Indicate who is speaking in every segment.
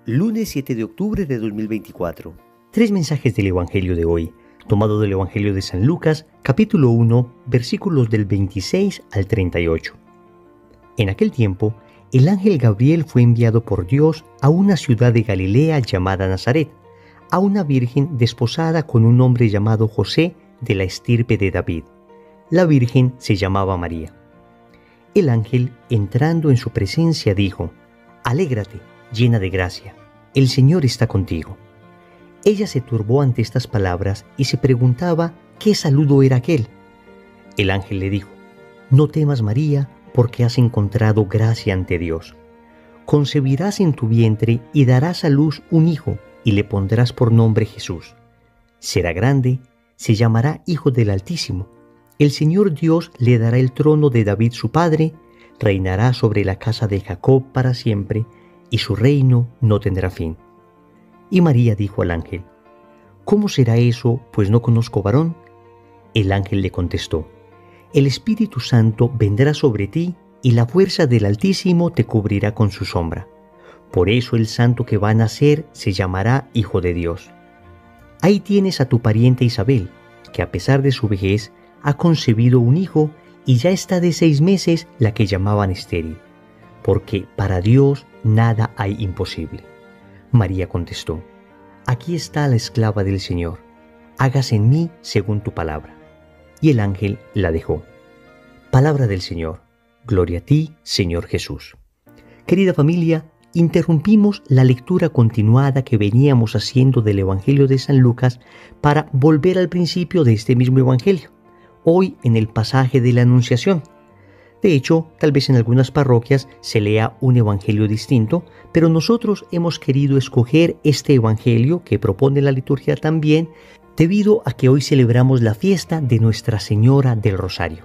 Speaker 1: Lunes 7 de octubre de 2024. Tres mensajes del Evangelio de hoy, tomado del Evangelio de San Lucas, capítulo 1, versículos del 26 al 38. En aquel tiempo, el ángel Gabriel fue enviado por Dios a una ciudad de Galilea llamada Nazaret, a una virgen desposada con un hombre llamado José de la estirpe de David. La virgen se llamaba María. El ángel, entrando en su presencia, dijo: «Alégrate, llena de gracia, el Señor está contigo». Ella se turbó ante estas palabras y se preguntaba qué saludo era aquel. El ángel le dijo: «No temas, María, porque has encontrado gracia ante Dios. Concebirás en tu vientre y darás a luz un hijo, y le pondrás por nombre Jesús. Será grande, se llamará Hijo del Altísimo. El Señor Dios le dará el trono de David su padre, reinará sobre la casa de Jacob para siempre, y su reino no tendrá fin». Y María dijo al ángel: «¿Cómo será eso, pues no conozco varón?». El ángel le contestó: «El Espíritu Santo vendrá sobre ti, y la fuerza del Altísimo te cubrirá con su sombra. Por eso el santo que va a nacer se llamará Hijo de Dios. Ahí tienes a tu pariente Isabel, que a pesar de su vejez ha concebido un hijo, y ya está de 6 meses la que llamaban estéril, porque para Dios nada hay imposible». María contestó: «Aquí está la esclava del Señor, hágase en mí según tu palabra». Y el ángel la dejó. Palabra del Señor. Gloria a ti, Señor Jesús. Querida familia, interrumpimos la lectura continuada que veníamos haciendo del Evangelio de San Lucas para volver al principio de este mismo Evangelio, hoy en el pasaje de la Anunciación. De hecho, tal vez en algunas parroquias se lea un evangelio distinto, pero nosotros hemos querido escoger este evangelio que propone la liturgia también, debido a que hoy celebramos la fiesta de Nuestra Señora del Rosario.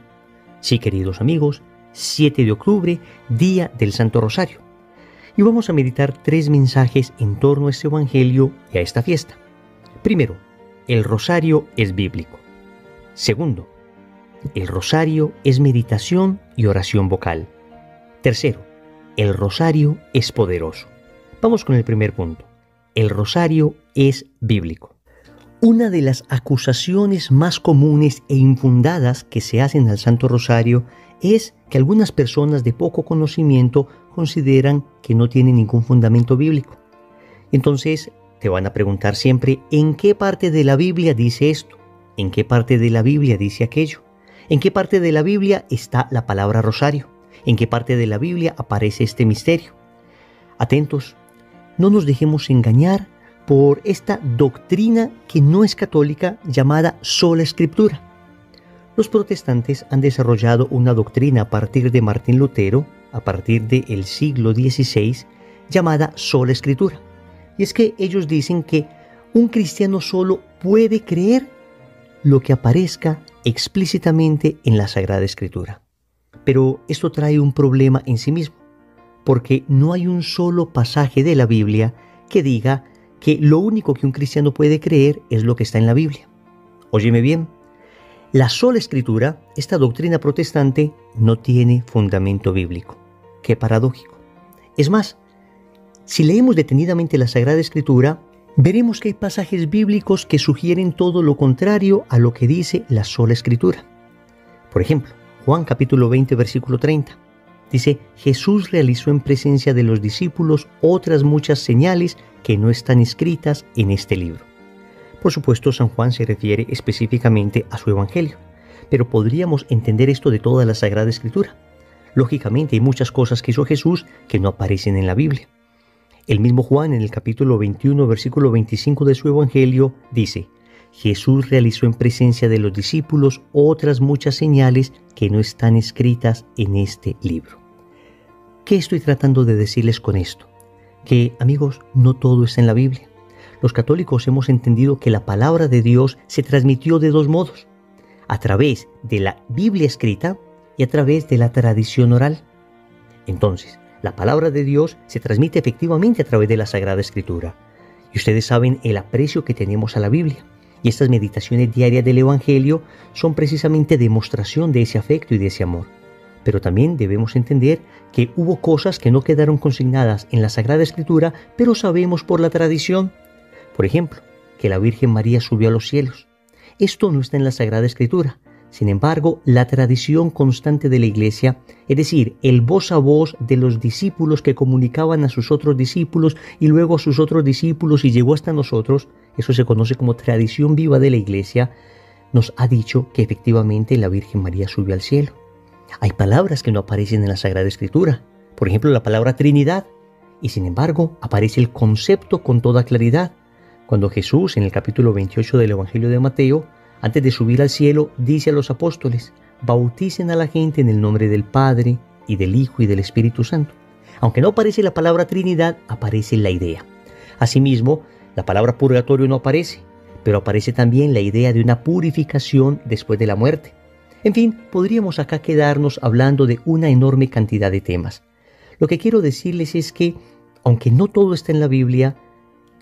Speaker 1: Sí, queridos amigos, 7 de octubre, día del Santo Rosario. Y vamos a meditar 3 mensajes en torno a este evangelio y a esta fiesta. Primero, el rosario es bíblico. Segundo, el rosario es meditación y oración vocal. Tercero, el rosario es poderoso. Vamos con el primer punto. El rosario es bíblico. Una de las acusaciones más comunes e infundadas que se hacen al Santo Rosario es que algunas personas de poco conocimiento consideran que no tiene ningún fundamento bíblico. Entonces te van a preguntar siempre: ¿en qué parte de la Biblia dice esto? ¿En qué parte de la Biblia dice aquello? ¿En qué parte de la Biblia está la palabra rosario? ¿En qué parte de la Biblia aparece este misterio? Atentos, no nos dejemos engañar por esta doctrina que no es católica llamada sola escritura. Los protestantes han desarrollado una doctrina a partir de Martín Lutero, a partir del siglo XVI, llamada sola escritura. Y es que ellos dicen que un cristiano solo puede creer lo que aparezca explícitamente en la Sagrada Escritura. Pero esto trae un problema en sí mismo, porque no hay un solo pasaje de la Biblia que diga que lo único que un cristiano puede creer es lo que está en la Biblia. Óyeme bien, la sola Escritura, esta doctrina protestante, no tiene fundamento bíblico. Qué paradójico. Es más, si leemos detenidamente la Sagrada Escritura, veremos que hay pasajes bíblicos que sugieren todo lo contrario a lo que dice la sola Escritura. Por ejemplo, Juan capítulo 20, versículo 30. Dice: «Jesús realizó en presencia de los discípulos otras muchas señales que no están escritas en este libro». Por supuesto, San Juan se refiere específicamente a su evangelio, pero podríamos entender esto de toda la Sagrada Escritura. Lógicamente, hay muchas cosas que hizo Jesús que no aparecen en la Biblia. El mismo Juan, en el capítulo 21, versículo 25 de su evangelio, dice: «Jesús realizó en presencia de los discípulos otras muchas señales que no están escritas en este libro». ¿Qué estoy tratando de decirles con esto? Que, amigos, no todo está en la Biblia. Los católicos hemos entendido que la palabra de Dios se transmitió de 2 modos: a través de la Biblia escrita y a través de la tradición oral. Entonces, la palabra de Dios se transmite efectivamente a través de la Sagrada Escritura. Y ustedes saben el aprecio que tenemos a la Biblia. Y estas meditaciones diarias del Evangelio son precisamente demostración de ese afecto y de ese amor. Pero también debemos entender que hubo cosas que no quedaron consignadas en la Sagrada Escritura, pero sabemos por la tradición. Por ejemplo, que la Virgen María subió a los cielos. Esto no está en la Sagrada Escritura. Sin embargo, la tradición constante de la Iglesia, es decir, el voz a voz de los discípulos que comunicaban a sus otros discípulos y luego a sus otros discípulos y llegó hasta nosotros, eso se conoce como tradición viva de la Iglesia, nos ha dicho que efectivamente la Virgen María subió al cielo. Hay palabras que no aparecen en la Sagrada Escritura, por ejemplo la palabra Trinidad, y sin embargo aparece el concepto con toda claridad. Cuando Jesús, en el capítulo 28 del Evangelio de Mateo, antes de subir al cielo, dice a los apóstoles, bauticen a la gente en el nombre del Padre, y del Hijo y del Espíritu Santo. Aunque no aparece la palabra Trinidad, aparece la idea. Asimismo, la palabra purgatorio no aparece, pero aparece también la idea de una purificación después de la muerte. En fin, podríamos acá quedarnos hablando de una enorme cantidad de temas. Lo que quiero decirles es que, aunque no todo está en la Biblia,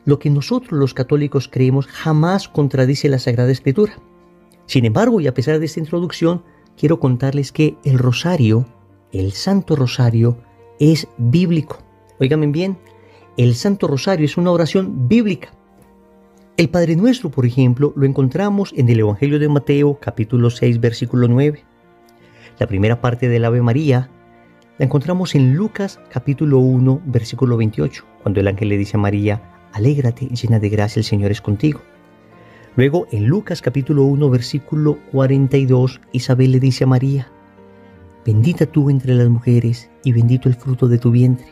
Speaker 1: lo que nosotros los católicos creemos jamás contradice la Sagrada Escritura. Sin embargo, y a pesar de esta introducción, quiero contarles que el rosario, el Santo Rosario, es bíblico. Óiganme bien, el Santo Rosario es una oración bíblica. El Padre Nuestro, por ejemplo, lo encontramos en el Evangelio de Mateo, capítulo 6, versículo 9. La primera parte del Ave María la encontramos en Lucas, capítulo 1, versículo 28, cuando el ángel le dice a María, alégrate, llena de gracia, el Señor es contigo. Luego, en Lucas, capítulo 1, versículo 42, Isabel le dice a María, bendita tú entre las mujeres y bendito el fruto de tu vientre.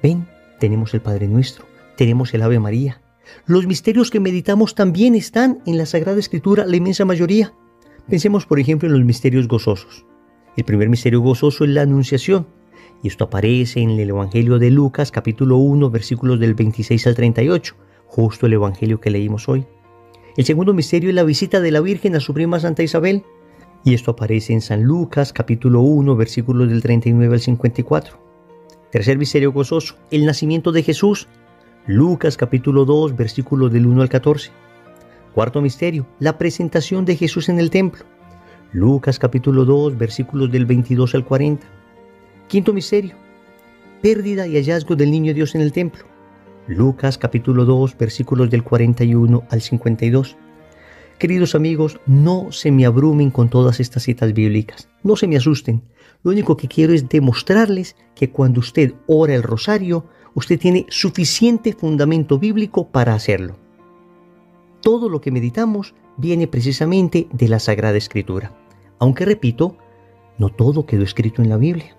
Speaker 1: Ven, tenemos el Padre Nuestro, tenemos el Ave María. Los misterios que meditamos también están en la Sagrada Escritura, la inmensa mayoría. Pensemos, por ejemplo, en los misterios gozosos. El primer misterio gozoso es la Anunciación, y esto aparece en el Evangelio de Lucas, capítulo 1, versículos del 26 al 38, justo el Evangelio que leímos hoy. El segundo misterio es la visita de la Virgen a su prima Santa Isabel, y esto aparece en San Lucas, capítulo 1, versículos del 39 al 54. Tercer misterio gozoso, el nacimiento de Jesús, Lucas capítulo 2, versículos del 1 al 14. Cuarto misterio, la presentación de Jesús en el templo. Lucas capítulo 2, versículos del 22 al 40. Quinto misterio, pérdida y hallazgo del niño Dios en el templo. Lucas capítulo 2, versículos del 41 al 52. Queridos amigos, no se me abrumen con todas estas citas bíblicas. No se me asusten. Lo único que quiero es demostrarles que cuando usted ora el rosario, usted tiene suficiente fundamento bíblico para hacerlo. Todo lo que meditamos viene precisamente de la Sagrada Escritura. Aunque repito, no todo quedó escrito en la Biblia.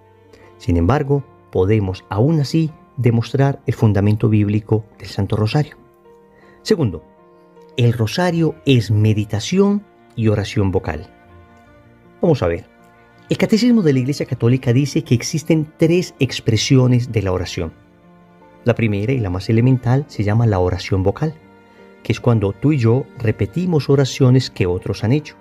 Speaker 1: Sin embargo, podemos aún así demostrar el fundamento bíblico del Santo Rosario. Segundo, el rosario es meditación y oración vocal. Vamos a ver. El Catecismo de la Iglesia Católica dice que existen tres expresiones de la oración. La primera y la más elemental se llama la oración vocal, que es cuando tú y yo repetimos oraciones que otros han hecho.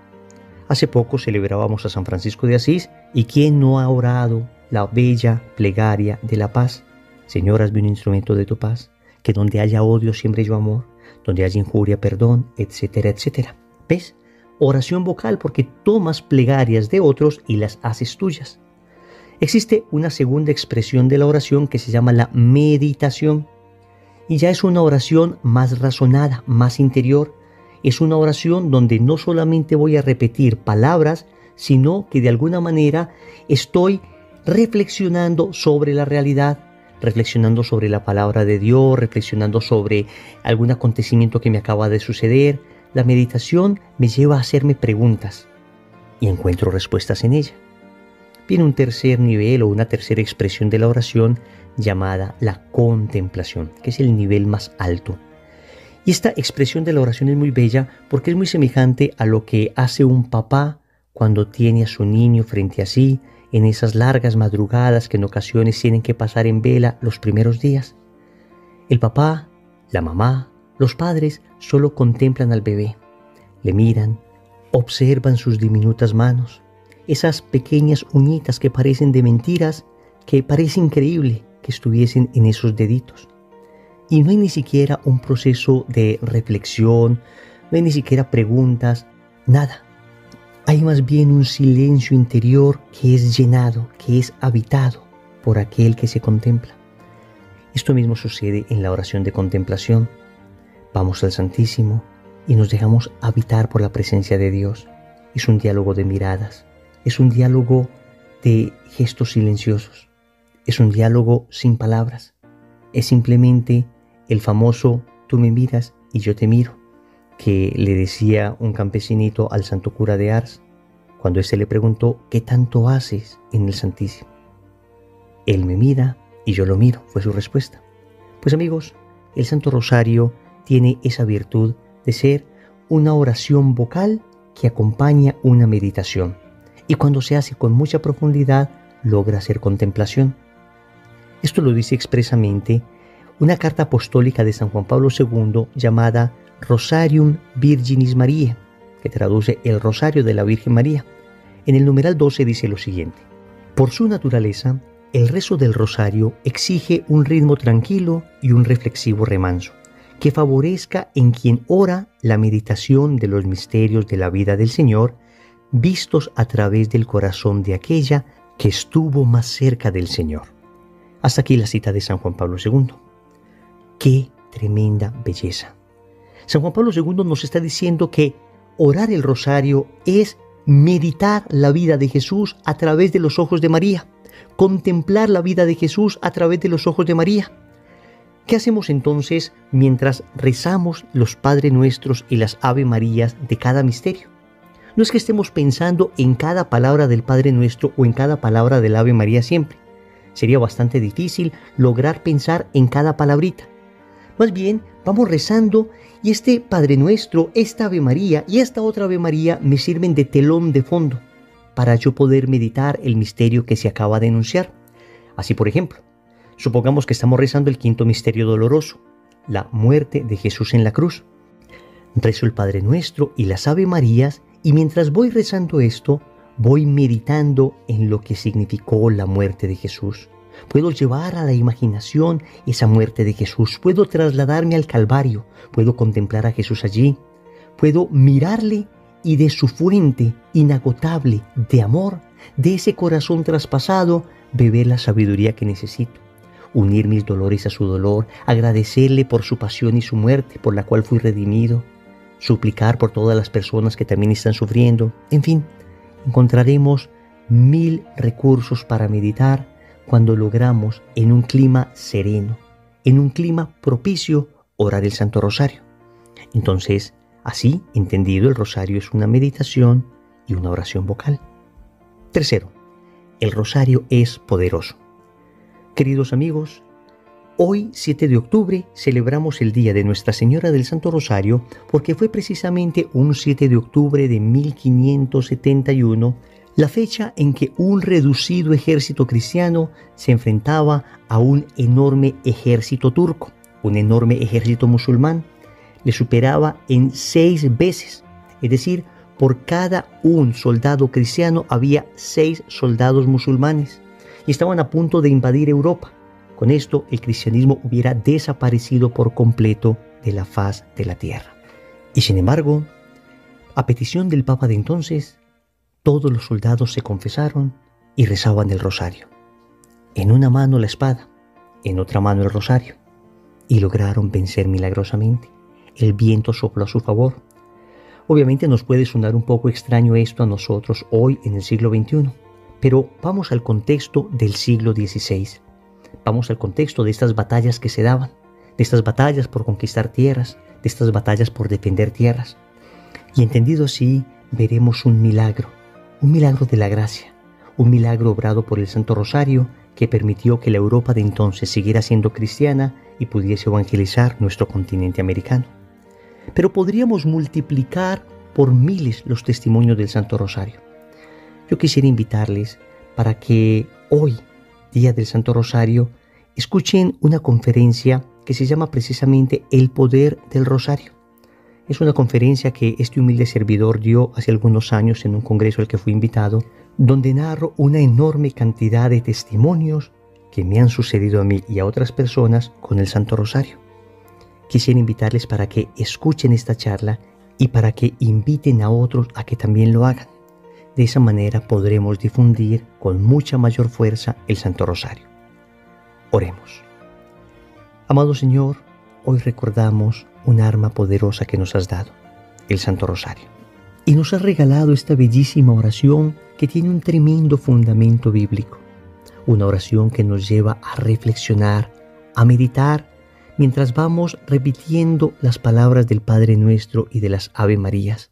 Speaker 1: Hace poco celebrábamos a San Francisco de Asís, y ¿quién no ha orado la bella plegaria de la paz? Señor, hazme un instrumento de tu paz, que donde haya odio siembre yo amor, donde haya injuria perdón, etcétera, etcétera. ¿Ves? Oración vocal porque tomas plegarias de otros y las haces tuyas. Existe una segunda expresión de la oración que se llama la meditación, y ya es una oración más razonada, más interior. Es una oración donde no solamente voy a repetir palabras, sino que de alguna manera estoy reflexionando sobre la realidad, reflexionando sobre la palabra de Dios, reflexionando sobre algún acontecimiento que me acaba de suceder. La meditación me lleva a hacerme preguntas y encuentro respuestas en ella. Viene un tercer nivel o una tercera expresión de la oración llamada la contemplación, que es el nivel más alto. Y esta expresión de la oración es muy bella porque es muy semejante a lo que hace un papá cuando tiene a su niño frente a sí en esas largas madrugadas que en ocasiones tienen que pasar en vela los primeros días. El papá, la mamá, los padres solo contemplan al bebé, le miran, observan sus diminutas manos, esas pequeñas uñitas que parecen de mentiras, que parece increíble que estuviesen en esos deditos. Y no hay ni siquiera un proceso de reflexión, no hay ni siquiera preguntas, nada. Hay más bien un silencio interior que es llenado, que es habitado por aquel que se contempla. Esto mismo sucede en la oración de contemplación. Vamos al Santísimo y nos dejamos habitar por la presencia de Dios. Es un diálogo de miradas, es un diálogo de gestos silenciosos, es un diálogo sin palabras. Es simplemente el famoso tú me miras y yo te miro, que le decía un campesinito al santo cura de Ars cuando éste le preguntó ¿qué tanto haces en el Santísimo? Él me mira y yo lo miro, fue su respuesta. Pues amigos, el Santo Rosario tiene esa virtud de ser una oración vocal que acompaña una meditación, y cuando se hace con mucha profundidad logra ser contemplación. Esto lo dice expresamente una carta apostólica de San Juan Pablo II llamada Rosarium Virginis Mariae, que traduce el Rosario de la Virgen María. En el numeral 12 dice lo siguiente: por su naturaleza, el rezo del rosario exige un ritmo tranquilo y un reflexivo remanso, que favorezca en quien ora la meditación de los misterios de la vida del Señor, vistos a través del corazón de aquella que estuvo más cerca del Señor. Hasta aquí la cita de San Juan Pablo II. ¡Qué tremenda belleza! San Juan Pablo II nos está diciendo que orar el rosario es meditar la vida de Jesús a través de los ojos de María, contemplar la vida de Jesús a través de los ojos de María. ¿Qué hacemos entonces mientras rezamos los Padre Nuestros y las Ave Marías de cada misterio? No es que estemos pensando en cada palabra del Padre Nuestro o en cada palabra del Ave María siempre. Sería bastante difícil lograr pensar en cada palabrita. Más bien, vamos rezando y este Padre Nuestro, esta Ave María y esta otra Ave María me sirven de telón de fondo para yo poder meditar el misterio que se acaba de enunciar. Así, por ejemplo, supongamos que estamos rezando el quinto misterio doloroso, la muerte de Jesús en la cruz. Rezo el Padre Nuestro y las Ave Marías, y mientras voy rezando esto, voy meditando en lo que significó la muerte de Jesús. Puedo llevar a la imaginación esa muerte de Jesús, puedo trasladarme al Calvario, puedo contemplar a Jesús allí, puedo mirarle y de su fuente inagotable de amor, de ese corazón traspasado, beber la sabiduría que necesito, unir mis dolores a su dolor, agradecerle por su pasión y su muerte, por la cual fui redimido, suplicar por todas las personas que también están sufriendo. En fin, encontraremos 1000 recursos para meditar cuando logramos en un clima sereno, en un clima propicio, orar el Santo Rosario. Entonces, así entendido, el rosario es una meditación y una oración vocal. Tercero, el rosario es poderoso. Queridos amigos, hoy 7 de octubre celebramos el día de Nuestra Señora del Santo Rosario porque fue precisamente un 7 de octubre de 1571 la fecha en que un reducido ejército cristiano se enfrentaba a un enorme ejército turco, un enorme ejército musulmán. Le superaba en 6 veces, es decir, por cada un soldado cristiano había 6 soldados musulmanes y estaban a punto de invadir Europa. Con esto el cristianismo hubiera desaparecido por completo de la faz de la tierra. Y sin embargo, a petición del Papa de entonces, todos los soldados se confesaron y rezaban el rosario. En una mano la espada, en otra mano el rosario, y lograron vencer milagrosamente. El viento sopló a su favor. Obviamente nos puede sonar un poco extraño esto a nosotros hoy en el siglo XXI, pero vamos al contexto del siglo XVI. Vamos al contexto de estas batallas que se daban, de estas batallas por conquistar tierras, de estas batallas por defender tierras. Y entendido así, veremos un milagro de la gracia, un milagro obrado por el Santo Rosario que permitió que la Europa de entonces siguiera siendo cristiana y pudiese evangelizar nuestro continente americano. Pero podríamos multiplicar por miles los testimonios del Santo Rosario. Yo quisiera invitarles para que hoy, Día del Santo Rosario, escuchen una conferencia que se llama precisamente El Poder del Rosario. Es una conferencia que este humilde servidor dio hace algunos años en un congreso al que fui invitado, donde narro una enorme cantidad de testimonios que me han sucedido a mí y a otras personas con el Santo Rosario. Quisiera invitarles para que escuchen esta charla y para que inviten a otros a que también lo hagan. De esa manera podremos difundir con mucha mayor fuerza el Santo Rosario. Oremos. Amado Señor, hoy recordamos un arma poderosa que nos has dado, el Santo Rosario. Y nos has regalado esta bellísima oración que tiene un tremendo fundamento bíblico. Una oración que nos lleva a reflexionar, a meditar, mientras vamos repitiendo las palabras del Padre Nuestro y de las Ave Marías.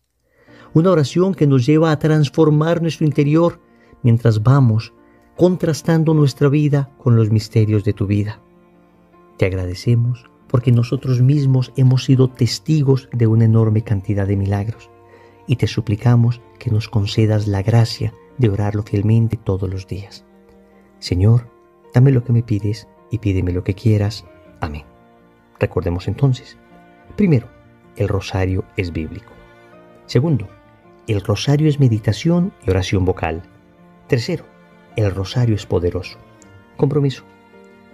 Speaker 1: Una oración que nos lleva a transformar nuestro interior mientras vamos contrastando nuestra vida con los misterios de tu vida. Te agradecemos porque nosotros mismos hemos sido testigos de una enorme cantidad de milagros y te suplicamos que nos concedas la gracia de orarlo fielmente todos los días. Señor, dame lo que me pides y pídeme lo que quieras. Amén. Recordemos entonces, primero, el rosario es bíblico. Segundo, el rosario es meditación y oración vocal. Tercero, el rosario es poderoso. Compromiso.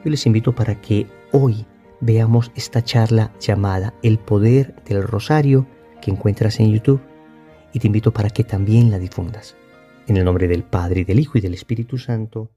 Speaker 1: Yo les invito para que hoy veamos esta charla llamada El Poder del Rosario que encuentras en YouTube y te invito para que también la difundas. En el nombre del Padre, y del Hijo y del Espíritu Santo.